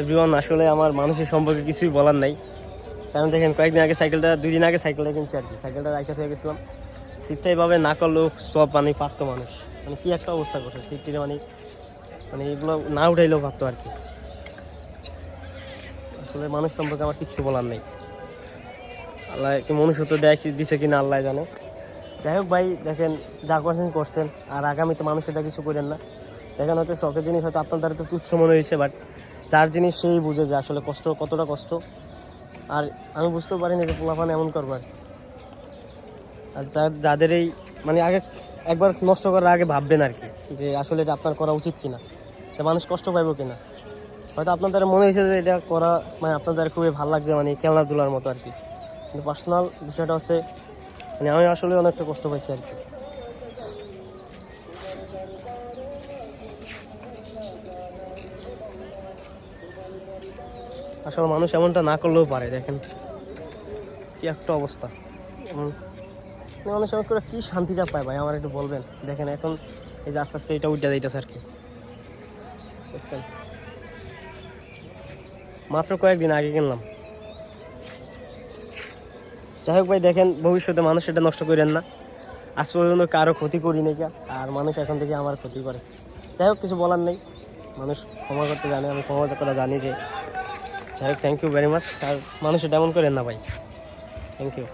Everyone, আসলে আমার মানুষের সম্পর্কে কিছুই বলার নাই। কারণ দেখেন, কয়েকদিন আগে দুই দিন আগে সাইকেলটা কিনছি আর কি। সাইকেলটা রাখা হয়ে গেছিলাম, সিটটা এভাবে না করলেও সব পারতো মানুষ। কি একটা অবস্থা করছে সিটটির, এগুলো না উঠাইলেও পারতো আর কি। আসলে মানুষ সম্পর্কে আমার কিচ্ছু বলার নেই। আল্লাহ কি মনুষ্যত্ব দিছে কিনা আল্লাহ জানে। যাই হোক ভাই, দেখেন যা করছেন, আর আগামীতে মানুষ এটা কিছু করেন না। দেখেন হয়তো শখের জিনিস হয়তো আপনার দ্বারা তো তুচ্ছ মনে হয়েছে, বাট যার জিনিস সেই বুঝে যে আসলে কতটা কষ্ট। আর আমি বুঝতেও পারিনি যে পোলাপান এমন করবো আর যাদের এই আগে একবার নষ্ট করার আগে ভাববেন আর কি, যে আসলে এটা আপনার করা উচিত কিনা, তো মানুষ কষ্ট পাইবো কিনা। হয়তো আপনার দ্বারা মনে হয়েছে যে এটা করা আপনার দ্বারা খুবই ভালো লাগছে, খেলনাধুলার মতো আর কি। কিন্তু পার্সোনাল বিষয়টা হচ্ছে আমি আসলে অনেকটা কষ্ট পাইছি আর কি। আসলে মানুষ এমনটা না করলেও পারে। দেখেন কি একটা অবস্থা। মানুষ এমন করে কি শান্তিটা পায় ভাই, আমার একটু বলবেন। দেখেন এখন এই যে আস্তে আস্তে এটা উঠে যাইতেছে আর কি, দেখছেন। মাত্র কয়েকদিন আগে কিনলাম। যাই হোক ভাই, দেখেন ভবিষ্যতে মানুষ এটা নষ্ট করেন না। আজ পর্যন্ত কারো ক্ষতি করি নাকি, আর মানুষ এখন থেকে আমার ক্ষতি করে। যাই হোক, কিছু বলার নেই। মানুষ ক্ষমা করতে জানে, আমি ক্ষমা করা জানি যে। যাই হোক, থ্যাংক ইউ ভেরি মাচ। আর মানুষ এটা এমন করেন না ভাই। Thank you.